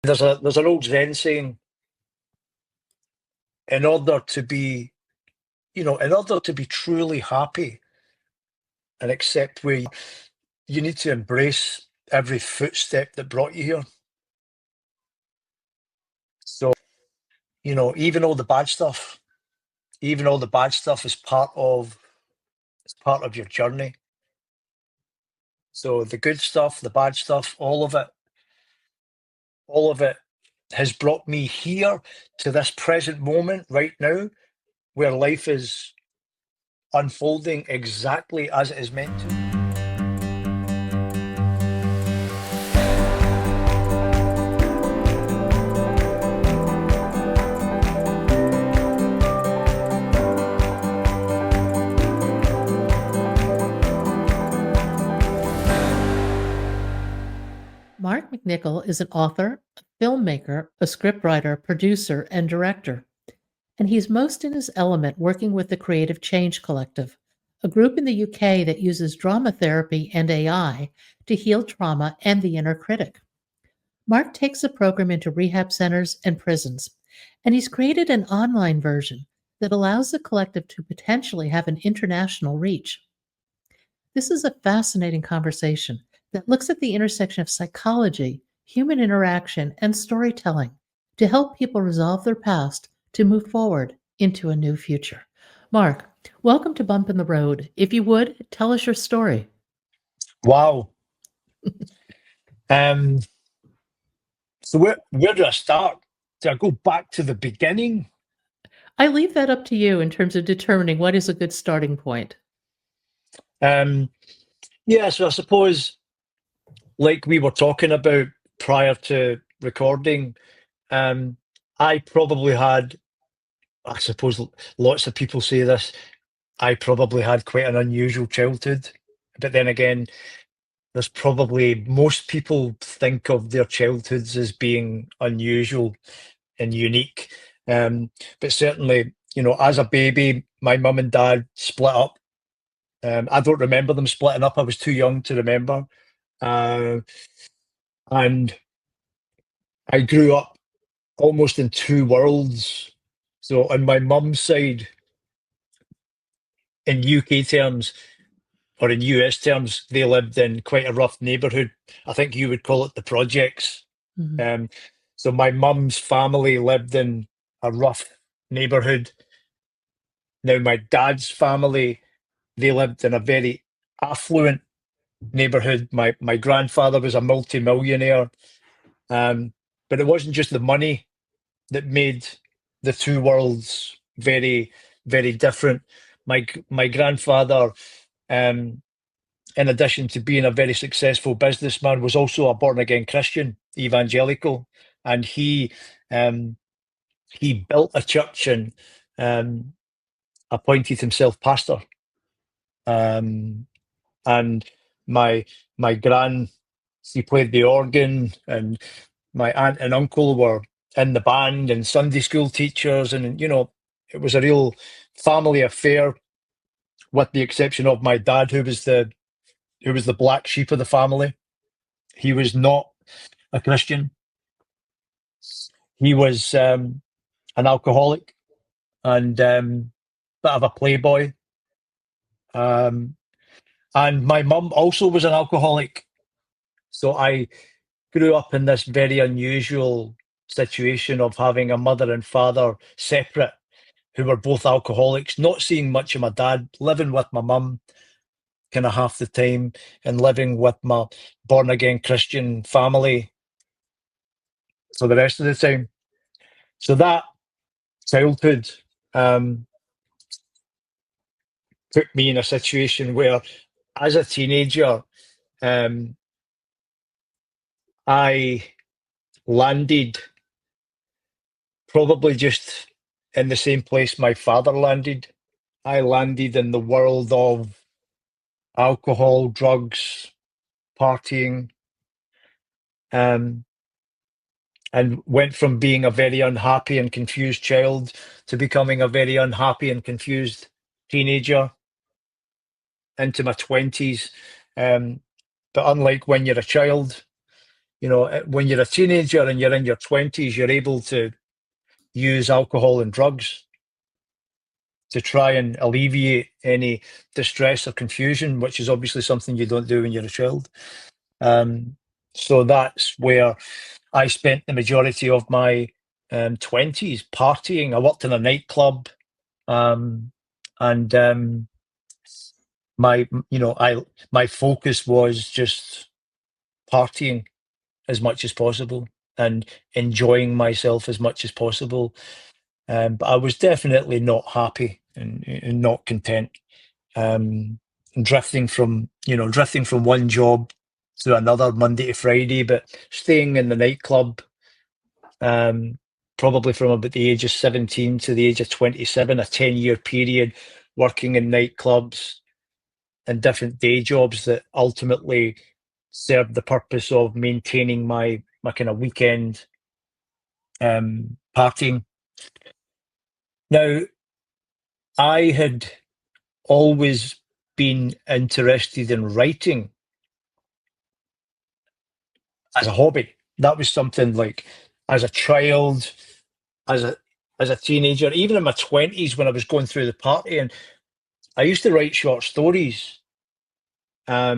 There's an old Zen saying, in order to be, in order to be truly happy and accept where you need to embrace every footstep that brought you here. So, even all the bad stuff, even all the bad stuff is part of your journey. So the good stuff, the bad stuff, all of it has brought me here to this present moment right now where life is unfolding exactly as it is meant to. Mark MacNicol is an author, a filmmaker, a scriptwriter, producer, and director. And he's most in his element working with the Creative Change Collective, a group in the UK that uses drama therapy and AI to heal trauma and the inner critic. Mark takes the program into rehab centers and prisons, and he's created an online version that allows the collective to potentially have an international reach. This is a fascinating conversation that looks at the intersection of psychology, human interaction, and storytelling to help people resolve their past to move forward into a new future. Mark, welcome to Bump in the Road. If you would, tell us your story. Wow. Um, so where do I start? Do I go back to the beginning? I leave that up to you in terms of determining what is a good starting point. Yeah, so I suppose, like we were talking about prior to recording, I probably had, I suppose lots of people say this, I probably had quite an unusual childhood. But then again, there's probably most people think of their childhoods as being unusual and unique. But certainly, as a baby, my mum and dad split up. I don't remember them splitting up. I was too young to remember. Uh, and I grew up almost in two worlds. So on my mum's side, in UK terms or in US terms, they lived in quite a rough neighbourhood. I think you would call it the projects. Mhm. So my mum's family lived in a rough neighbourhood. Now my dad's family, they lived in a very affluent neighbourhood. My grandfather was a multimillionaire. But it wasn't just the money that made the two worlds very, very different. My grandfather, um, in addition to being a very successful businessman, was also a born again Christian, evangelical, and he built a church and um, appointed himself pastor. Um, and my my gran, he played the organ, and my aunt and uncle were in the band and Sunday school teachers, and it was a real family affair, with the exception of my dad, who was the black sheep of the family. He was not a Christian. He was an alcoholic and bit of a playboy. Um, and my mum also was an alcoholic. So I grew up in this very unusual situation of having a mother and father separate who were both alcoholics, not seeing much of my dad, living with my mum kind of half the time, and living with my born again Christian family for the rest of the time. So that childhood um, put me in a situation where, as a teenager, um, I landed probably just in the same place my father landed. I landed in the world of alcohol, drugs, partying, um, and went from being a very unhappy and confused child to becoming a very unhappy and confused teenager into my 20s. But unlike when you're a child, when you're a teenager and you're in your 20s, you're able to use alcohol and drugs to try and alleviate any distress or confusion, which is obviously something you don't do when you're a child. So that's where I spent the majority of my 20s partying. I worked in a nightclub, and my focus was just partying as much as possible and enjoying myself as much as possible. But I was definitely not happy and not content. Drifting from one job to another Monday to Friday, but staying in the nightclub, probably from about the age of 17 to the age of 27, a 10-year period working in nightclubs and different day jobs that ultimately served the purpose of maintaining my kind of weekend partying. Now, I had always been interested in writing as a hobby. That was something like as a child, as a teenager, even in my 20s when I was going through the party, and I used to write short stories. I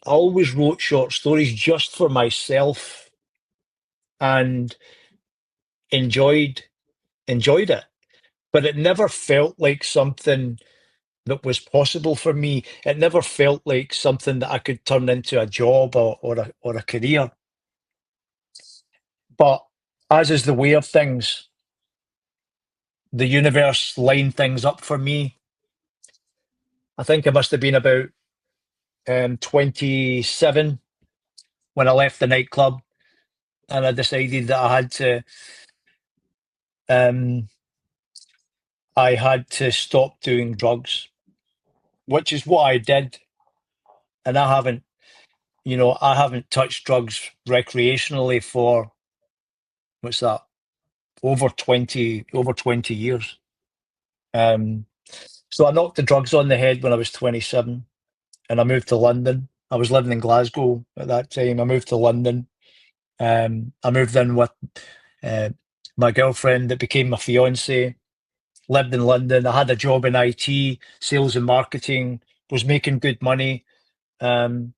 always wrote short stories just for myself and enjoyed it, but it never felt like something that was possible for me. It never felt like something that I could turn into a job or a career. But as is the way of things, the universe lined things up for me. I think I must have been about 27 when I left the nightclub, and I decided that I had to stop doing drugs, which is what I did. And I haven't touched drugs recreationally for, what's that, over 20 years. So I knocked the drugs on the head when I was 27, and I moved to London. I was living in Glasgow at that time. I moved to London. I moved in with my girlfriend that became my fiance. Lived in London. I had a job in IT, sales and marketing, was making good money. And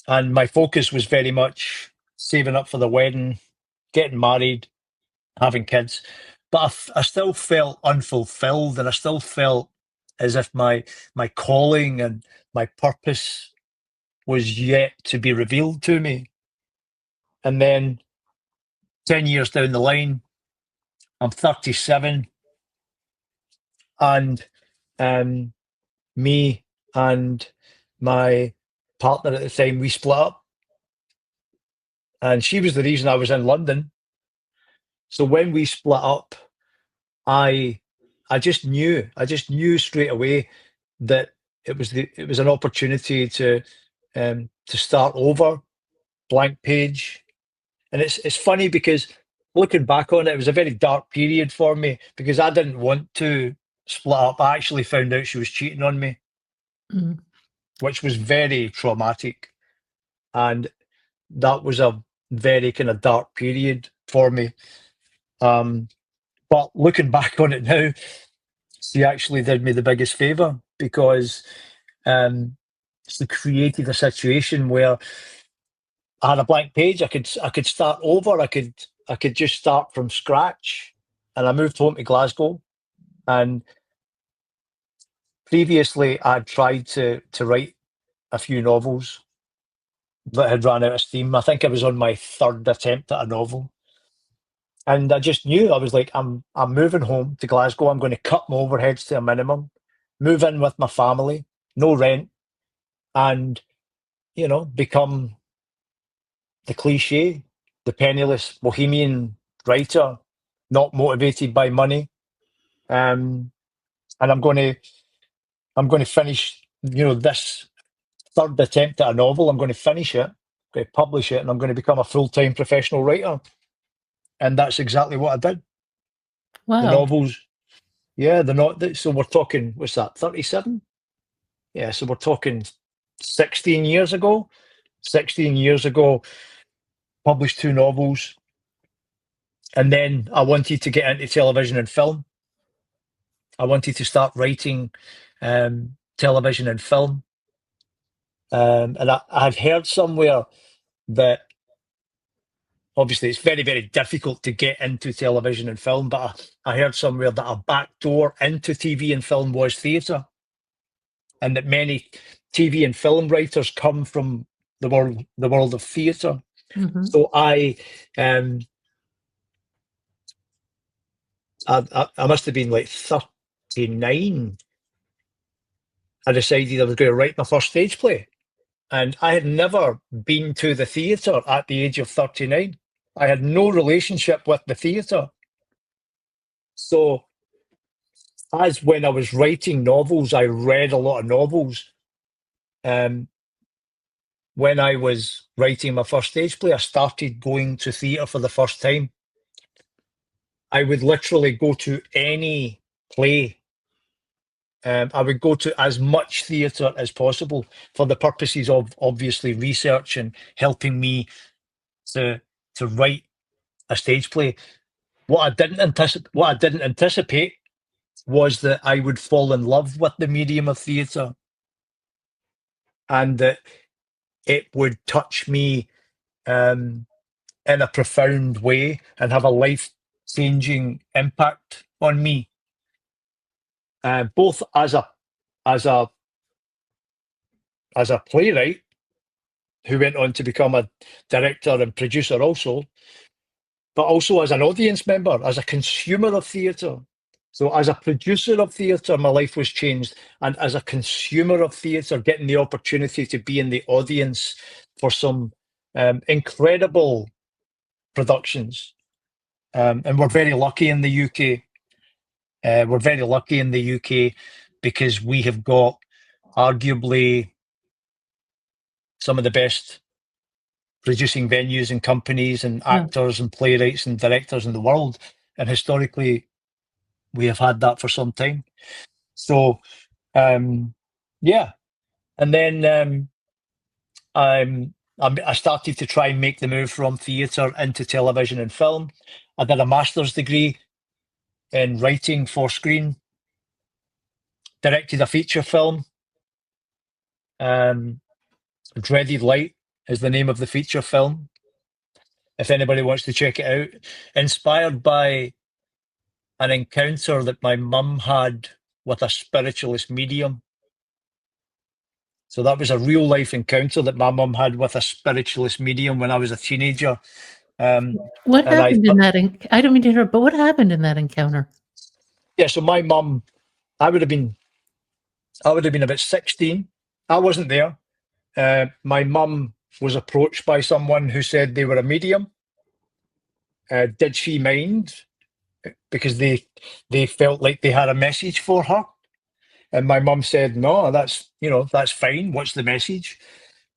my focus was very much saving up for the wedding, getting married, having kids. But I still felt unfulfilled, and I still felt as if my calling and my purpose was yet to be revealed to me. And then 10 years down the line, I'm 37, and me and my partner at the time, we split up. And she was the reason I was in London. So when we split up, I just knew straight away that it was an opportunity to start over, blank page. And it's funny because looking back on it, it was a very dark period for me because I didn't want to split up. I actually found out she was cheating on me, which was very traumatic. And that was a very kind of dark period for me. But looking back on it now, she actually did me the biggest favor because she created a situation where I had a blank page. I could start over. I could just start from scratch. And I moved home to Glasgow. And previously, I'd tried to write a few novels that had run out of steam. I think I was on my third attempt at a novel. And I just knew, I was like, I'm moving home to Glasgow. I'm going to cut my overheads to a minimum, move in with my family, no rent, and become the cliche, the penniless bohemian writer, not motivated by money. And I'm going to finish, this third attempt at a novel. I'm going to finish it, I'm going to publish it, and I'm going to become a full-time professional writer. And that's exactly what I did. Wow. The novels, yeah, they're not. So we're talking, what's that, 37? Yeah, so we're talking 16 years ago. 16 years ago, published 2 novels, and then I wanted to get into television and film. I wanted to start writing television and film. And I've heard somewhere that obviously it's very, very difficult to get into television and film, but I heard somewhere that a back door into TV and film was theatre, and that many TV and film writers come from the world of theatre. Mhm. So I must have been like 39. I decided I was going to write my first stage play. And I had never been to the theatre at the age of 39. I had no relationship with the theatre. So, as when I was writing novels, I read a lot of novels. When I was writing my first stage play, I started going to theatre for the first time. I would literally go to any play. I would go to as much theatre as possible for the purposes of obviously research and helping me to write a stage play. What I didn't anticipate was that I would fall in love with the medium of theatre, and that it would touch me in a profound way and have a life-changing impact on me, both as a playwright who went on to become a director and producer also, but also as an audience member, as a consumer of theatre. So as a producer of theatre, my life was changed. And as a consumer of theatre, getting the opportunity to be in the audience for some incredible productions. And we're very lucky in the UK. We're very lucky in the UK because we have got arguably some of the best producing venues and companies and actors and playwrights and directors in the world. And historically, we have had that for some time. So, yeah. And then I started to try and make the move from theatre into television and film. I did a master's degree in writing for screen, directed a feature film. Dreaded Light is the name of the feature film, if anybody wants to check it out. Inspired by an encounter that my mum had with a spiritualist medium. So that was a real life encounter that my mum had with a spiritualist medium when I was a teenager. What happened in that? I don't mean to interrupt, but what happened in that encounter? Yeah, so my mum, I would have been about 16. I wasn't there. My mum was approached by someone who said they were a medium. Did she mind? Because they felt like they had a message for her. And my mum said, no, that's fine. What's the message?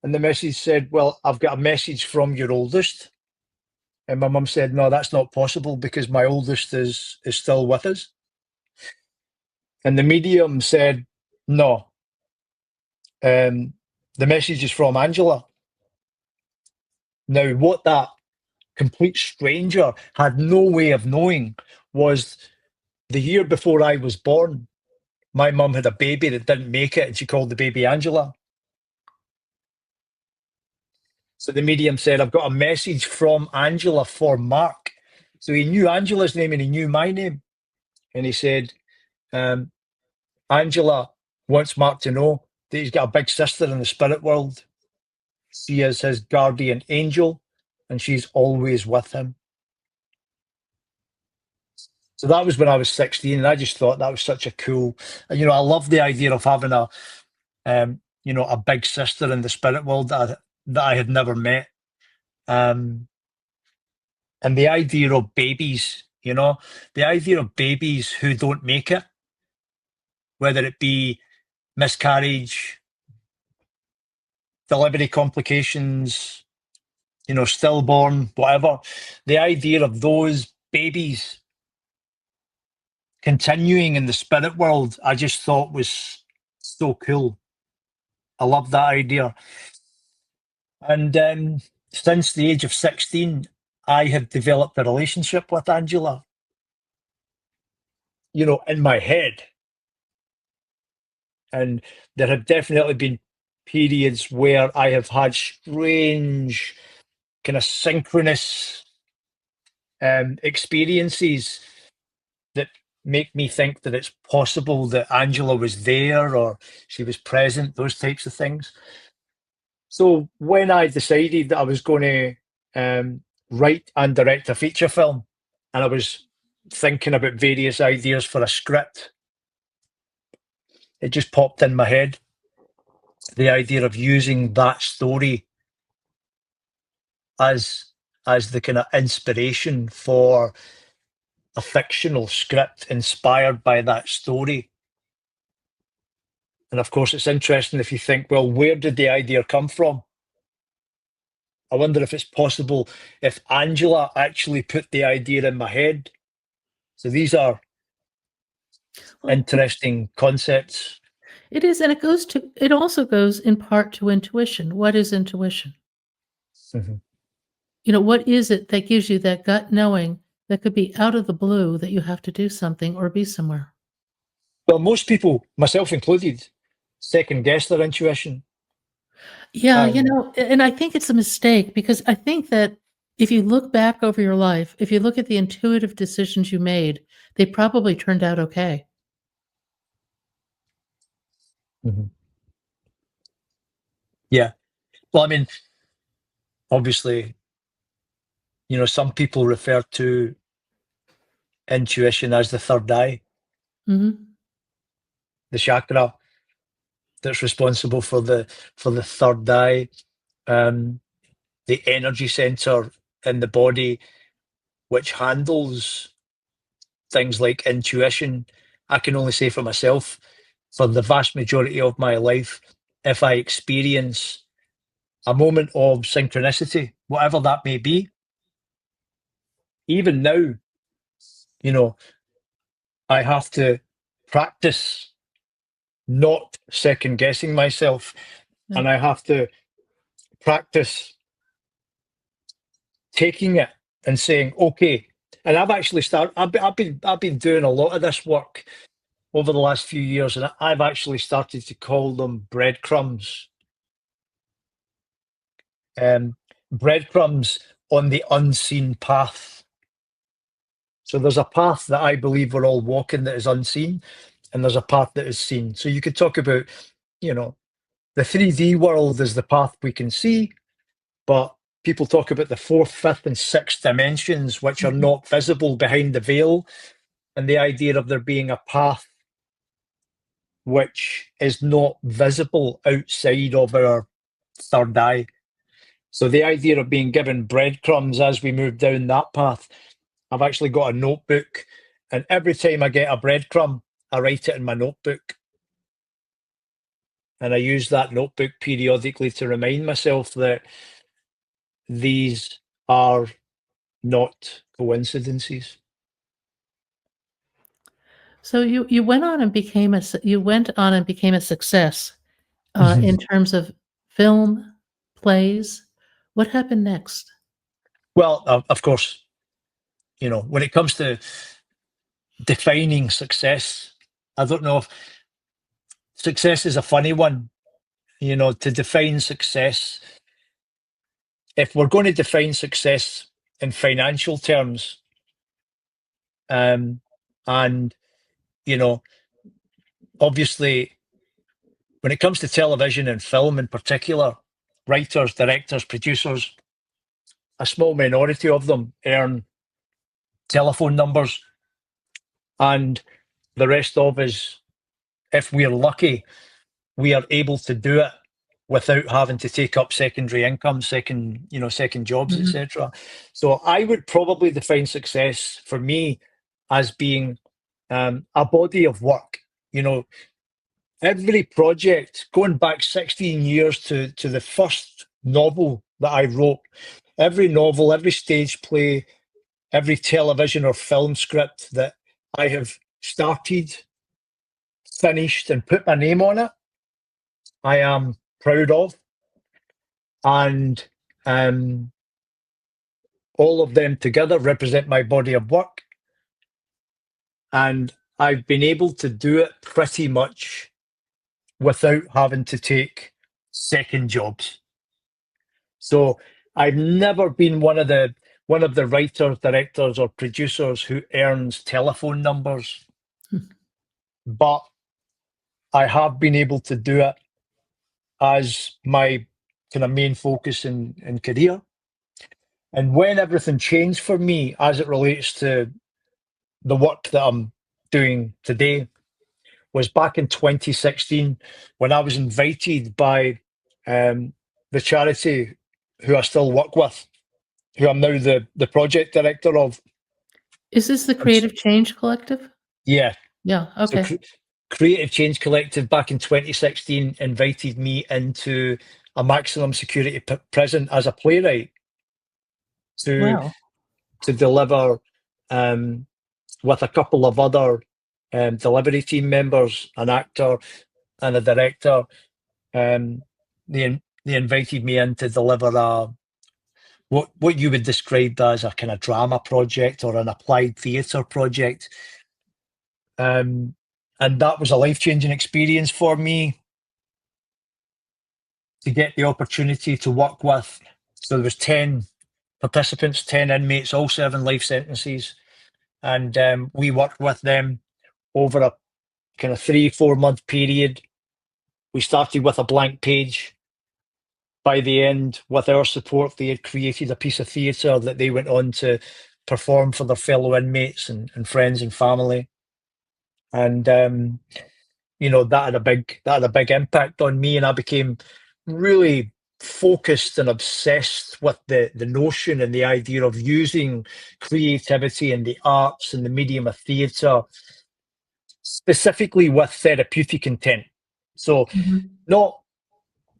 And the message said, well, I've got a message from your oldest. And my mum said, no, that's not possible because my oldest is still with us. And the medium said, no, the message is from Angela. Now, what that complete stranger had no way of knowing was the year before I was born, my mum had a baby that didn't make it, and she called the baby Angela. So the medium said, I've got a message from Angela for Mark. So he knew Angela's name and he knew my name. And he said, Angela wants Mark to know that he's got a big sister in the spirit world. She is his guardian angel, and she's always with him. So that was when I was 16, and I just thought that was such a cool, I love the idea of having a big sister in the spirit world that I had never met. And the idea of babies, the idea of babies who don't make it, whether it be miscarriage, delivery complications, stillborn, whatever, the idea of those babies continuing in the spirit world, I just thought was so cool. I love that idea. And since the age of 16, I have developed a relationship with Angela, in my head. And there have definitely been periods where I have had strange, kind of synchronous experiences that make me think that it's possible that Angela was there or she was present, those types of things. So when I decided that I was going to write and direct a feature film, and I was thinking about various ideas for a script, it just popped in my head, the idea of using that story as the kind of inspiration for a fictional script inspired by that story. And of course, it's interesting if you think, well, where did the idea come from? I wonder if it's possible if Angela actually put the idea in my head. So these are interesting concepts. It is, and it also goes in part to intuition. What is intuition? Mhm. What is it that gives you that gut knowing that could be out of the blue that you have to do something or be somewhere? Well, most people, myself included, second guess their intuition. Yeah, Um, and I think it's a mistake because I think that if you look back over your life, if you look at the intuitive decisions you made, they probably turned out okay. mhm. Yeah. Well, I mean, obviously, some people refer to intuition as the third eye, Hmm. the chakra that's responsible for the third eye, um, the energy center in the body, which handles things like intuition. I can only say for myself, for the vast majority of my life, if I experience a moment of synchronicity, whatever that may be, even now, you know, I have to practice not second guessing myself, Yeah. and I have to practice taking it and saying, okay. And I've actually started. I've been doing a lot of this work over the last few years, and I've actually started to call them breadcrumbs. Breadcrumbs on the unseen path. So there's a path that I believe we're all walking that is unseen, and there's a path that is seen. So you could talk about, the 3D world is the path we can see, but people talk about the fourth, fifth, and sixth dimensions, which are Mhm. not visible behind the veil, and the idea of there being a path which is not visible outside of our third eye. So the idea of being given breadcrumbs as we move down that path, I've actually got a notebook, and every time I get a breadcrumb, I write it in my notebook. And I use that notebook periodically to remind myself that these are not coincidences. So you went on and became a success in terms of film, plays. What happened next? Well, of course, when it comes to defining success, I don't know if success is a funny one, to define success. If we're going to define success in financial terms, and, you know, obviously, when it comes to television and film in particular, writers, directors, producers, a small minority of them earn telephone numbers, and the rest of us, if we're lucky, we are able to do it without having to take up secondary income, second jobs, Mhm. etc. So I would probably define success for me as being a body of work. Every project going back 16 years to the first novel that I wrote, every novel, every stage play, every television or film script that I have started, finished, and put my name on it, I am proud of. And All of them together represent my body of work. And I've been able to do it pretty much without having to take second jobs. So I've never been one of the writers, directors, or producers who earns telephone numbers, but I have been able to do it as my kind of main focus in career. And when everything changed for me as it relates to the work that I'm doing today was back in 2016 when I was invited by the charity who I still work with, who I'm now the project director of. Is this the Creative Change Collective? Yeah. Yeah, So okay. Creative Change Collective back in 2016 invited me into a maximum security prison as a playwright to Wow. deliver with a couple of other delivery team members, an actor and a director. They invited me in to deliver what you would describe as a kind of drama project or an applied theatre project. And that was a life-changing experience for me to get the opportunity to work with. So there was 10 participants, 10 inmates, all serving life sentences. And we worked with them over a kind of 3-4 month period. We started with a blank page. By the end, with our support, they had created a piece of theatre that they went on to perform for their fellow inmates and friends and family. And that had a big impact on me, and I became really focused and obsessed with the notion and the idea of using creativity and the arts and the medium of theatre specifically with therapeutic intent. So not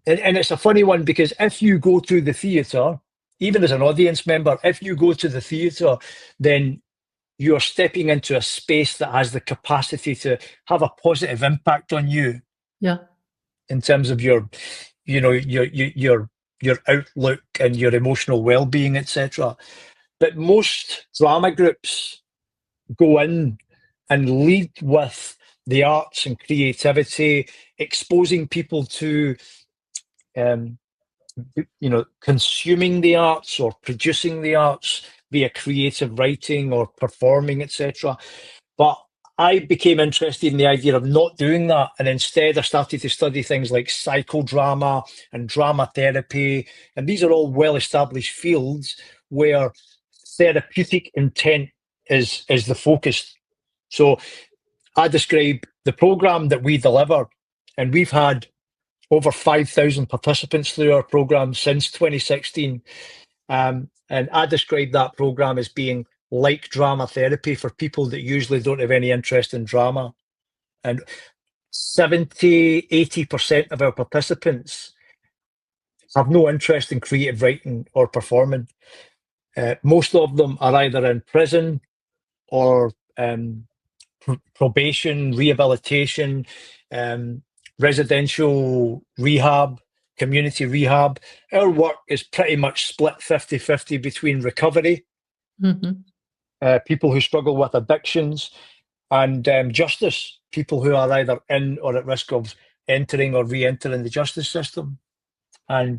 and it's a funny one because if you go to the theatre, even as an audience member, if you go to the theatre, then you're stepping into a space that has the capacity to have a positive impact on you. Yeah. In terms of your outlook and your emotional well-being, etc. But most drama groups go in and lead with the arts and creativity, exposing people to consuming the arts or producing the arts via creative writing or performing, etc. But I became interested in the idea of not doing that, and instead I started to study things like psychodrama and drama therapy, and these are all well-established fields where therapeutic intent is the focus. So I describe the program that we deliver, and we've had over 5,000 participants through our program since 2016. And I describe that program as being like drama therapy for people that usually don't have any interest in drama. And 70-80% of our participants have no interest in creative writing or performing. Most of them are either in prison or probation, rehabilitation, residential rehab, community rehab. Our work is pretty much split 50-50 between recovery, people who struggle with addictions, and justice, people who are either in or at risk of entering or re-entering the justice system. And,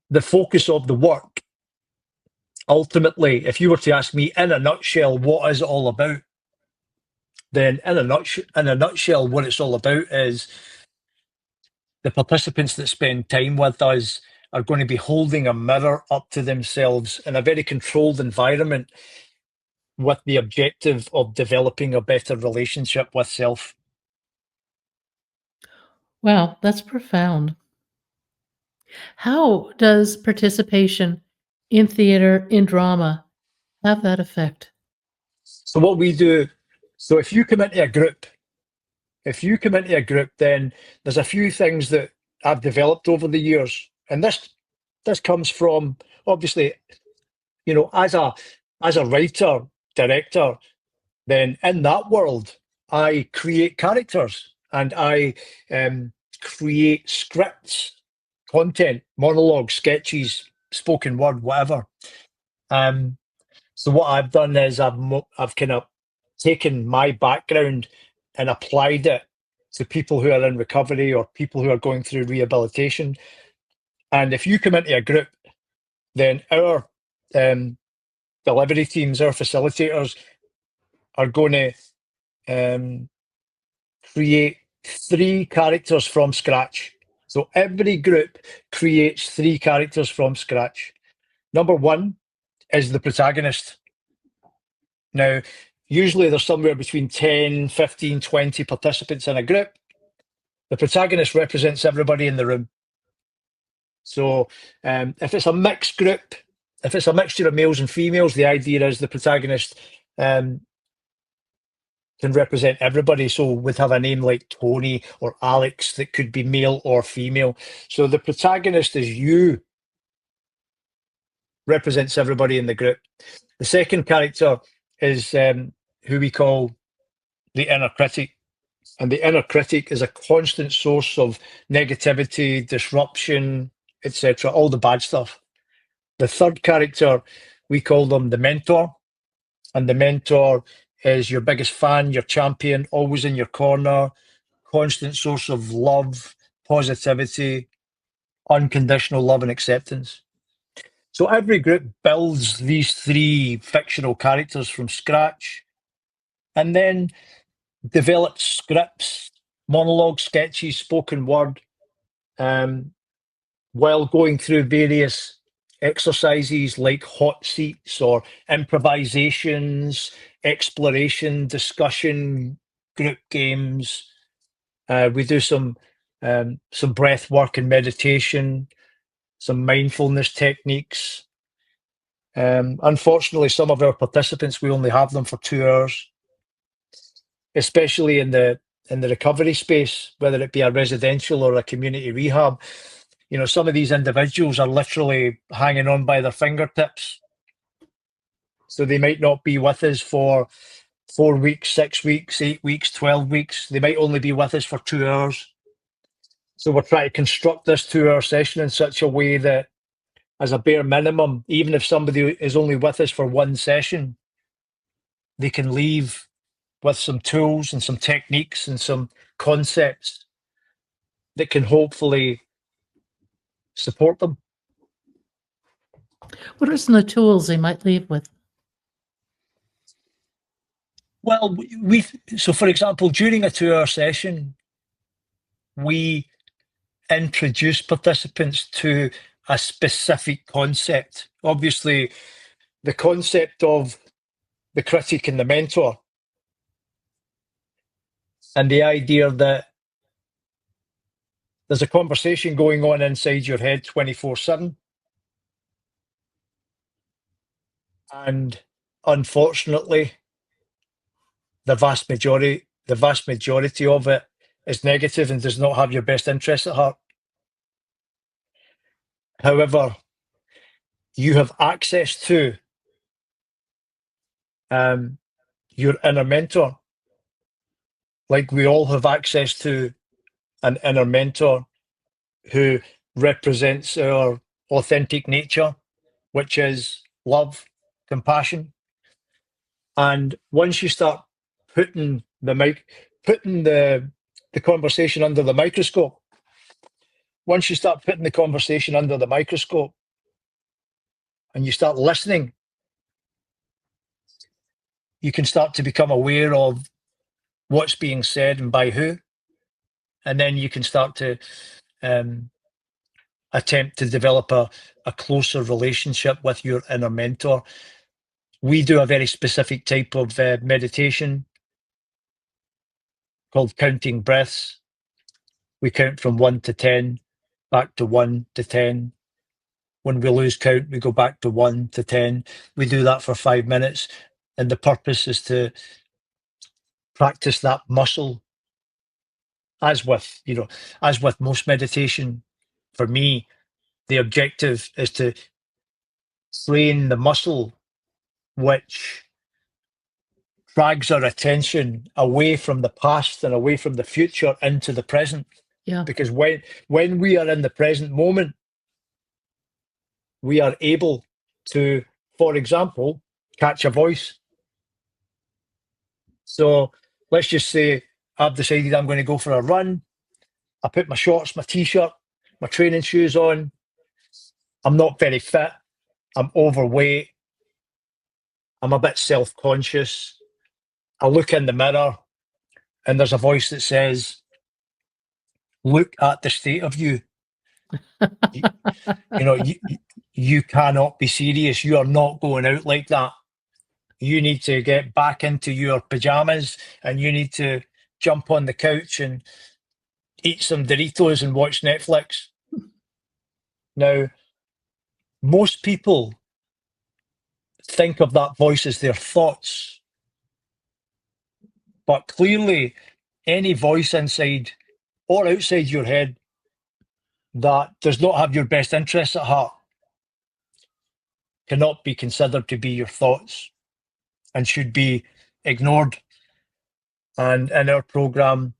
the focus of the work, ultimately, if you were to ask me in a nutshell, what is it all about? Then in a nutshell, what it's all about is the participants that spend time with us are going to be holding a mirror up to themselves in a very controlled environment with the objective of developing a better relationship with self. Wow, that's profound. How does participation in theater, in drama, have that effect? So what we do, so if you come into a group, then there's a few things that I've developed over the years. And this comes from, obviously, as a writer, director, then in that world, I create characters and I create scripts content, monologues, sketches, spoken word, whatever. So what I've done is I've kind of taken my background and applied it to people who are in recovery or people who are going through rehabilitation. And if you come into a group, then our delivery teams, our facilitators are going to create 3 characters from scratch. So every group creates 3 characters from scratch. Number 1 is the protagonist. Now, usually there's somewhere between 10, 15, 20 participants in a group. The protagonist represents everybody in the room. So if it's a mixed group, if it's a mixture of males and females, the idea is the protagonist can represent everybody. So we'd have a name like Tony or Alex that could be male or female. So the protagonist is you, represents everybody in the group. The second character is who we call the inner critic. And the inner critic is a constant source of negativity, disruption, etc., all the bad stuff. The third character, we call them the mentor. And the mentor is your biggest fan, your champion, always in your corner, constant source of love, positivity, unconditional love and acceptance. So every group builds these 3 fictional characters from scratch and then develops scripts, monologues, sketches, spoken word, while going through various exercises like hot seats or improvisations, exploration, discussion, group games. We do some breath work and meditation, some mindfulness techniques. Unfortunately, some of our participants, we only have them for 2 hours, especially in the recovery space, whether it be a residential or a community rehab. You know, some of these individuals are literally hanging on by their fingertips. So they might not be with us for 4 weeks, 6 weeks, 8 weeks, 12 weeks. They might only be with us for 2 hours. So we're trying to construct this 2-hour session in such a way that, as a bare minimum, even if somebody is only with us for 1 session, they can leave with some tools and some techniques and some concepts that can hopefully support them. What are some of the tools they might leave with? Well, so for example, during a 2-hour session, we introduce participants to a specific concept. Obviously, the concept of the critic and the mentor, and the idea that there's a conversation going on inside your head 24/7. And unfortunately, the vast majority of it is negative and does not have your best interests at heart. However, you have access to your inner mentor, like we all have access to an inner mentor who represents our authentic nature, which is love, compassion. And once you start putting the conversation under the microscope, once you start putting the conversation under the microscope and you start listening, you can start to become aware of what's being said and by who. And then you can start to attempt to develop a closer relationship with your inner mentor. We do a very specific type of meditation called counting breaths. We count from 1 to 10, back to 1 to 10. When we lose count, we go back to 1 to 10. We do that for 5 minutes. And the purpose is to practice that muscle. As with most meditation, for me, the objective is to train the muscle which drags our attention away from the past and away from the future into the present. Yeah. Because when we are in the present moment, we are able to, for example, catch a voice. So let's just say I've decided I'm going to go for a run. I put my shorts, my t-shirt, my training shoes on. I'm not very fit. I'm overweight. I'm a bit self-conscious. I look in the mirror and there's a voice that says, look at the state of you. You, you know, you cannot be serious. You are not going out like that. You need to get back into your pajamas and you need to jump on the couch and eat some Doritos and watch Netflix. Now, most people think of that voice as their thoughts, but clearly any voice inside or outside your head that does not have your best interests at heart cannot be considered to be your thoughts and should be ignored. And in our program,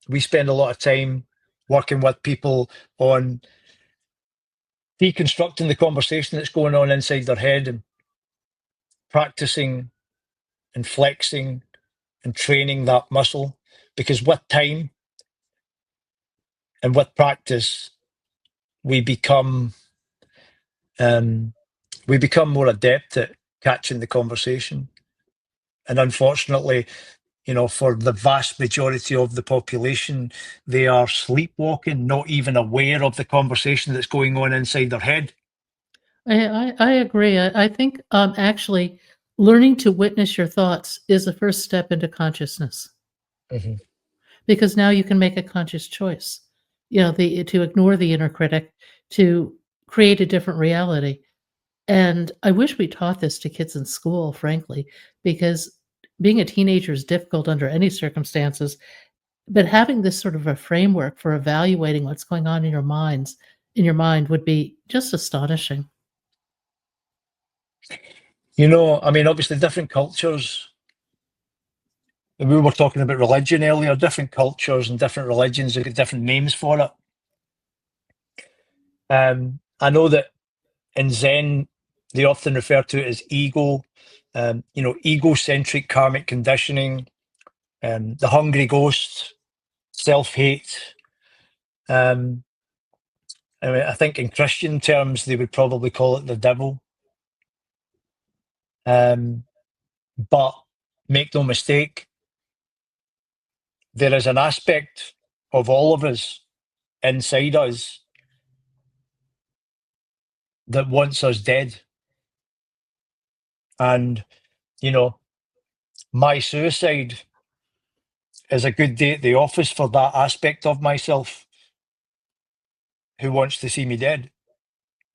we spend a lot of time working with people on deconstructing the conversation that's going on inside their head and practicing and flexing and training that muscle. Because with time and with practice, we become more adept at catching the conversation. And unfortunately, you know, for the vast majority of the population, they are sleepwalking, not even aware of the conversation that's going on inside their head. I agree. I think actually learning to witness your thoughts is the first step into consciousness Mm-hmm. because now you can make a conscious choice. You know, to ignore the inner critic, to create a different reality. And I wish we taught this to kids in school, frankly, because being a teenager is difficult under any circumstances. But having this sort of a framework for evaluating what's going on in your mind would be just astonishing. You know, I mean, obviously, different cultures. We were talking about religion earlier. Different cultures and different religions have got different names for it. I know that in Zen, they often refer to it as ego. You know, egocentric karmic conditioning, the hungry ghost, self-hate. Um, I mean, I think in Christian terms, they would probably call it the devil. But make no mistake, there is an aspect of all of us inside us that wants us dead. And, you know, my suicide is a good day at the office for that aspect of myself who wants to see me dead.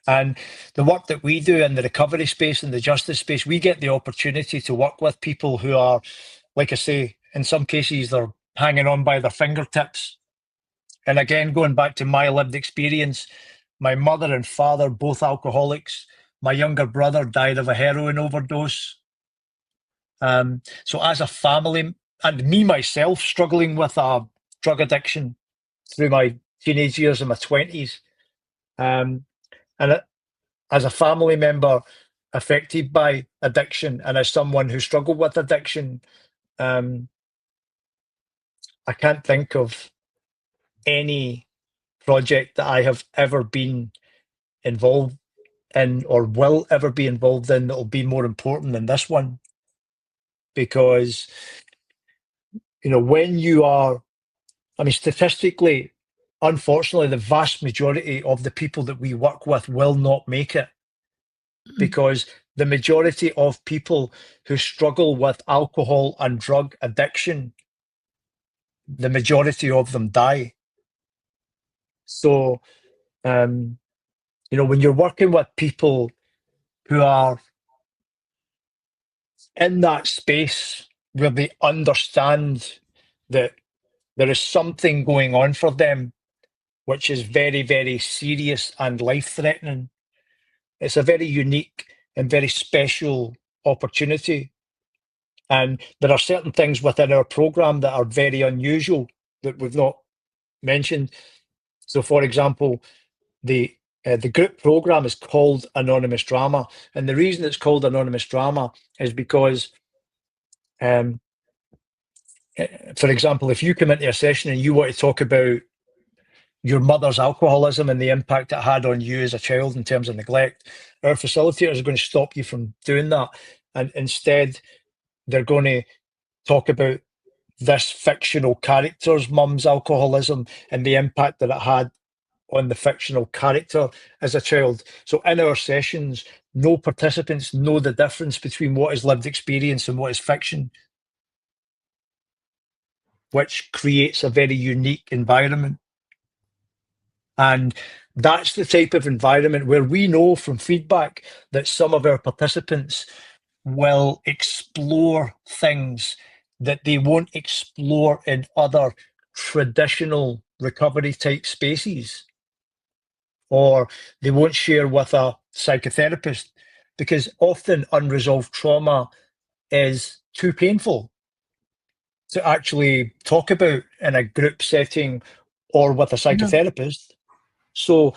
And the work that we do in the recovery space and the justice space, we get the opportunity to work with people who are, like I say, in some cases, they're hanging on by their fingertips. And again, going back to my lived experience, my mother and father, both alcoholics. My younger brother died of a heroin overdose. So as a family, and me myself struggling with a drug addiction through my teenage years and my 20s. And as a family member affected by addiction and as someone who struggled with addiction, I can't think of any project that I have ever been involved in or will ever be involved in that will be more important than this one. Because, you know, when you are, I mean, statistically, unfortunately, the vast majority of the people that we work with will not make it because the majority of people who struggle with alcohol and drug addiction, the majority of them die. So, you know, when you're working with people who are in that space where they understand that there is something going on for them, which is very, very serious and life-threatening, it's a very unique and very special opportunity. And there are certain things within our program that are very unusual that we've not, mentioned. So, for example, the group program is called Anonymous Drama, and the reason it's called Anonymous Drama is because, for example, if you come into a session and you want to talk about your mother's alcoholism and the impact it had on you as a child in terms of neglect, our facilitators are going to stop you from doing that, and instead they're going to talk about this fictional character's mum's alcoholism and the impact that it had on the fictional character as a child. So in our sessions, no participants know the difference between what is lived experience and what is fiction, which creates a very unique environment. And that's the type of environment where we know from feedback that some of our participants will explore things that they won't explore in other traditional recovery type spaces, or they won't share with a psychotherapist, because often unresolved trauma is too painful to actually talk about in a group setting or with a psychotherapist. So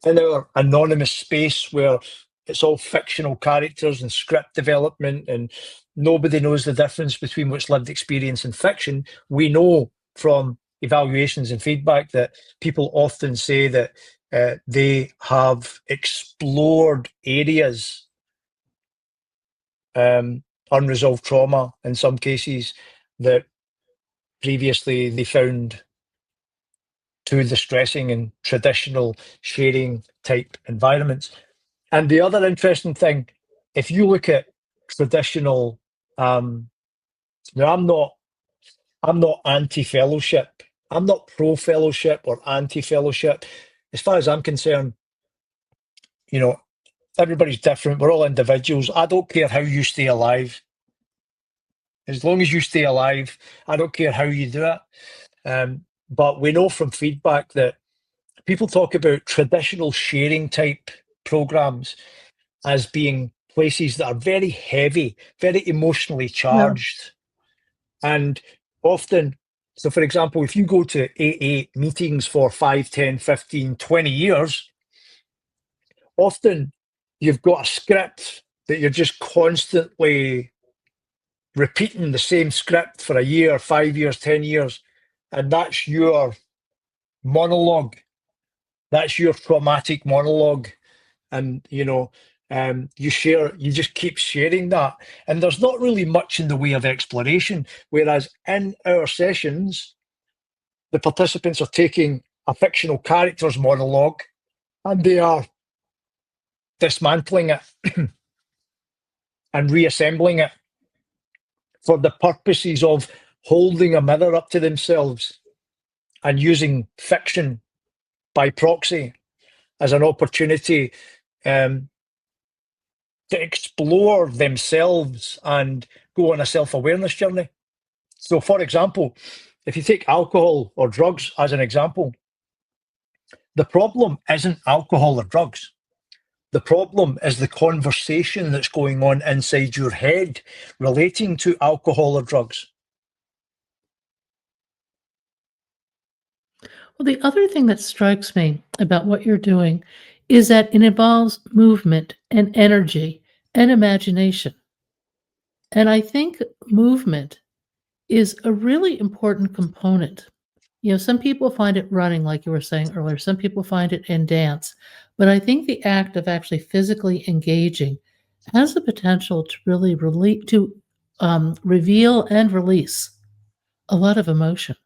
in our anonymous space where it's all fictional characters and script development and nobody knows the difference between what's lived experience and fiction, we know from evaluations and feedback that people often say that they have explored areas, unresolved trauma in some cases, that previously they found too distressing in traditional sharing type environments. And the other interesting thing, if you look at traditional, now I'm not anti-fellowship. I'm not pro-fellowship or anti-fellowship. As far as I'm concerned, you know, everybody's different. We're all individuals. I don't care how you stay alive. As long as you stay alive, I don't care how you do it. But we know from feedback that people talk about traditional sharing type programs as being places that are very heavy, very emotionally charged. And often, so for example, if you go to AA meetings for 5, 10, 15, 20 years, often you've got a script that you're just constantly repeating the same script for a year, 5 years, 10 years. And that's your monologue. That's your traumatic monologue. And, you just keep sharing that. And there's not really much in the way of exploration. Whereas in our sessions, the participants are taking a fictional character's monologue and they are dismantling it and reassembling it for the purposes of holding a mirror up to themselves and using fiction by proxy as an opportunity to explore themselves and go on a self-awareness journey. So, for example, if you take alcohol or drugs as an example, the problem isn't alcohol or drugs. The problem is the conversation that's going on inside your head relating to alcohol or drugs. Well, the other thing that strikes me about what you're doing is that it involves movement and energy and imagination. And I think movement is a really important component. Some people find it running, like you were saying earlier. Some people find it in dance. But I think the act of actually physically engaging has the potential to really reveal and release a lot of emotion.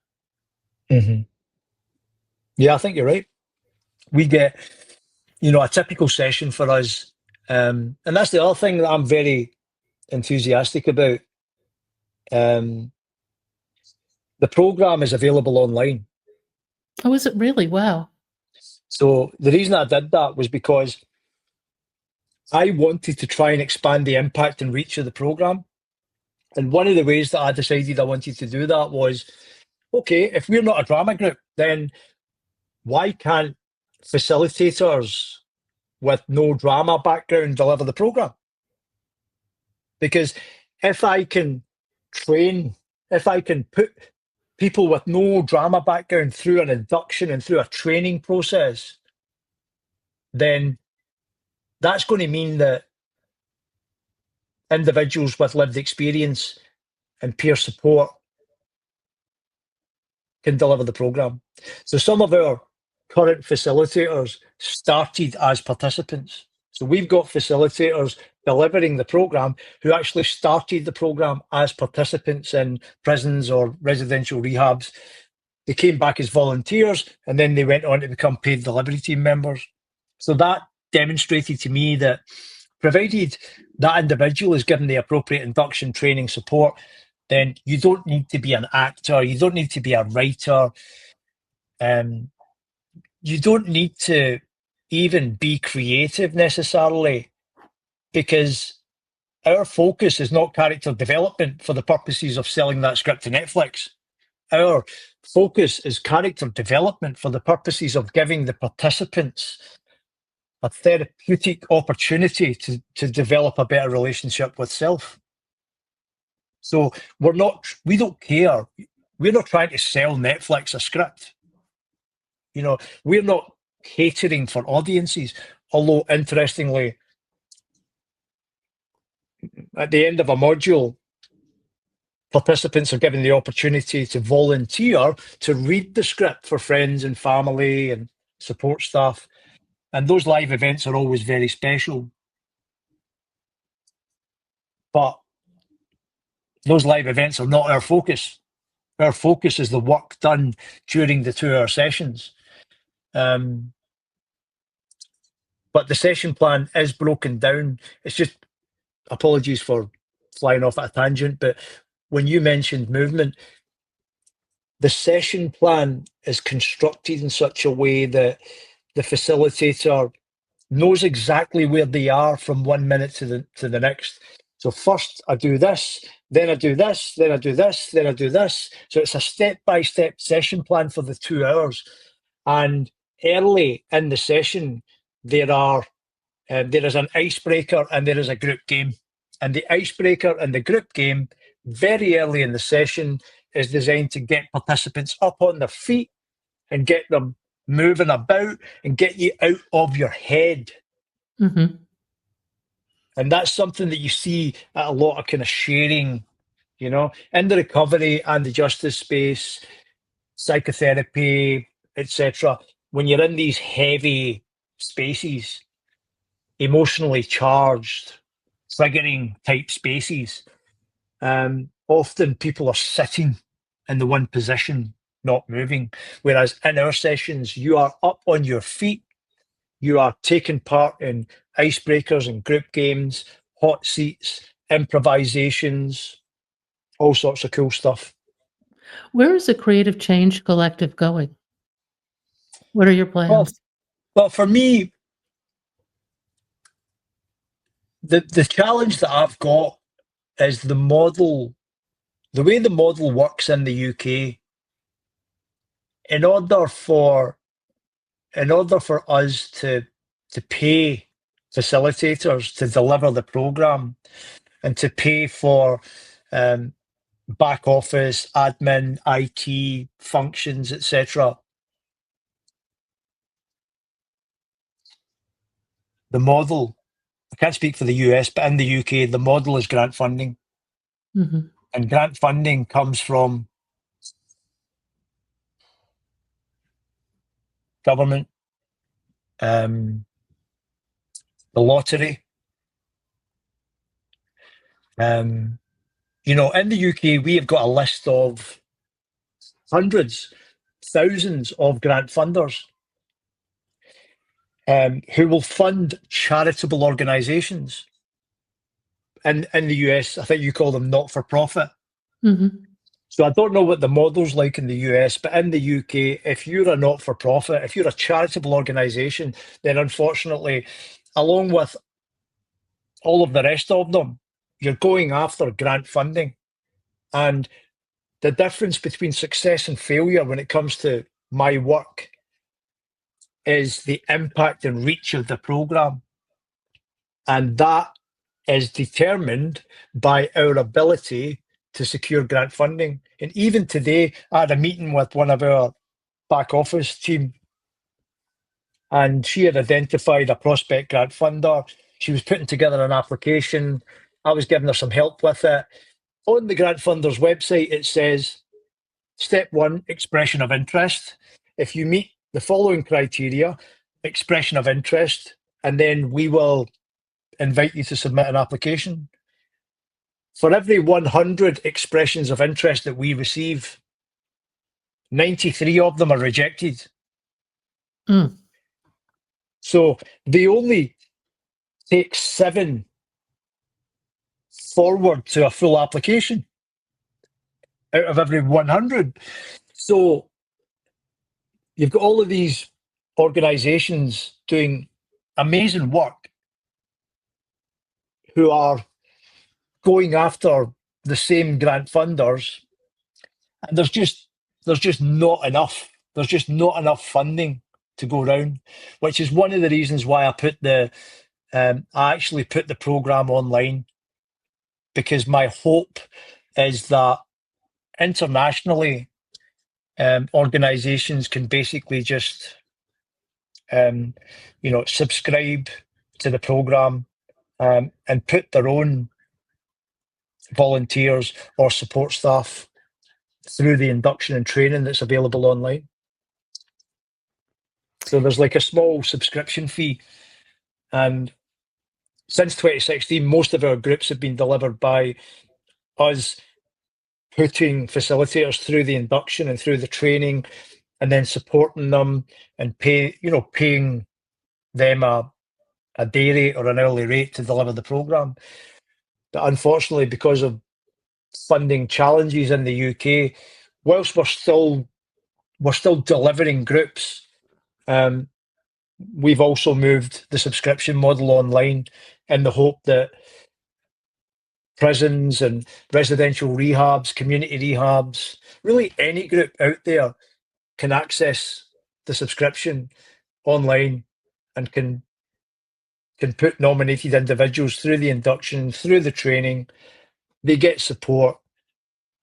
Mm-hmm. Yeah, I think you're right. We get, a typical session for us. And that's the other thing that I'm very enthusiastic about. The program is available online. Oh, is it really? Wow. So the reason I did that was because I wanted to try and expand the impact and reach of the program. And one of the ways that I decided I wanted to do that was, okay, if we're not a drama group, then why can't facilitators with no drama background deliver the program? Because if I can train, if I can put people with no drama background through an induction and through a training process, then that's going to mean that individuals with lived experience and peer support can deliver the program. So some of our current facilitators started as participants. So we've got facilitators delivering the program who actually started the program as participants in prisons or residential rehabs. They came back as volunteers and then they went on to become paid delivery team members. So that demonstrated to me that provided that individual is given the appropriate induction, training, support, then you don't need to be an actor, you don't need to be a writer, you don't need to even be creative necessarily, because our focus is not character development for the purposes of selling that script to Netflix. Our focus is character development for the purposes of giving the participants a therapeutic opportunity to develop a better relationship with self. So we don't care. We're not trying to sell Netflix a script. You know, we're not catering for audiences. Although, interestingly, at the end of a module, participants are given the opportunity to volunteer to read the script for friends and family and support staff. And those live events are always very special. But those live events are not our focus. Our focus is the work done during the 2-hour sessions. But the session plan is broken down. It's just, apologies for flying off at a tangent, but when you mentioned movement, the session plan is constructed in such a way that the facilitator knows exactly where they are from 1 minute to the next. So first I do this, then I do this, then I do this, then I do this. So it's a step-by-step session plan for the 2 hours. And early in the session, there is an icebreaker and there is a group game. And the icebreaker and the group game, very early in the session, is designed to get participants up on their feet and get them moving about and get you out of your head. Mm-hmm. And that's something that you see at a lot of kind of sharing, you know, in the recovery and the justice space, psychotherapy, etc. When you're in these heavy spaces, emotionally charged, triggering type spaces, often people are sitting in the one position, not moving. Whereas in our sessions, you are up on your feet, you are taking part in icebreakers and group games, hot seats, improvisations, all sorts of cool stuff. Where is the Creative Change Collective going? What are your plans? Well, for me, the challenge that I've got is the model, the way the model works in the UK. In order for us to pay facilitators to deliver the program and to pay for back office, admin, IT functions, etc., the model, I can't speak for the US, but in the UK, the model is grant funding. Mm-hmm. And grant funding comes from government, the lottery. You know, in the UK, we have got a list of hundreds, thousands of grant funders who will fund charitable organisations. In the US, I think you call them not-for-profit. Mm-hmm. So I don't know what the model's like in the US, but in the UK, if you're a not-for-profit, if you're a charitable organisation, then unfortunately, along with all of the rest of them, you're going after grant funding. And the difference between success and failure when it comes to my work is the impact and reach of the programme. And that is determined by our ability to secure grant funding. And even today, I had a meeting with one of our back office team, and she had identified a prospect grant funder. She was putting together an application. I was giving her some help with it. On the grant funder's website, it says, step 1, expression of interest. If you meet the following criteria, expression of interest, and then we will invite you to submit an application. For every 100 expressions of interest that we receive, 93 of them are rejected. Mm. So they only take 7 forward to a full application out of every 100. So you've got all of these organizations doing amazing work who are going after the same grant funders, and there's just not enough. There's just not enough funding to go around, which is one of the reasons why I actually put the program online, because my hope is that internationally, organizations can basically just subscribe to the program and put their own volunteers or support staff through the induction and training that's available online. So there's like a small subscription fee, and since 2016, most of our groups have been delivered by us putting facilitators through the induction and through the training, and then supporting them and paying them a day rate or an hourly rate to deliver the program. But unfortunately, because of funding challenges in the UK, whilst we're still delivering groups, we've also moved the subscription model online in the hope that prisons and residential rehabs, community rehabs, really any group out there can access the subscription online and can put nominated individuals through the induction, through the training. They get support,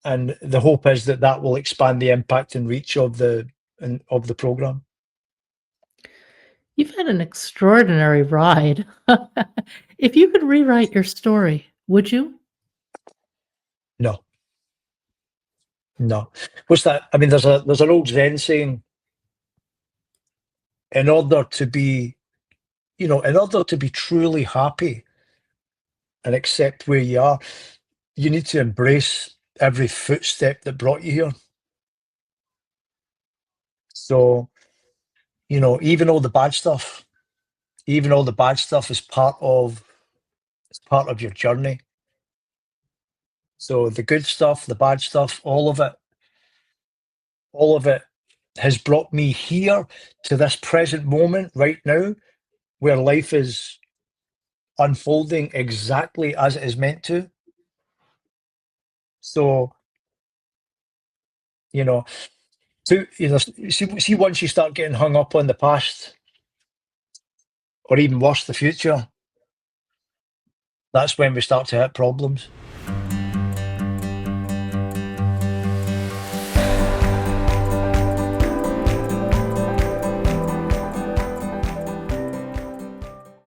and the hope is that that will expand the impact and reach of the program. You've had an extraordinary ride. If you could rewrite your story, would you? No. What's that? I mean, there's an old Zen saying, in order to be truly happy and accept where you are, you need to embrace every footstep that brought you here. So, even all the bad stuff is part of your journey. So the good stuff, the bad stuff, all of it has brought me here to this present moment right now, where life is unfolding exactly as it is meant to. So, see, once you start getting hung up on the past, or even worse, the future, that's when we start to hit problems.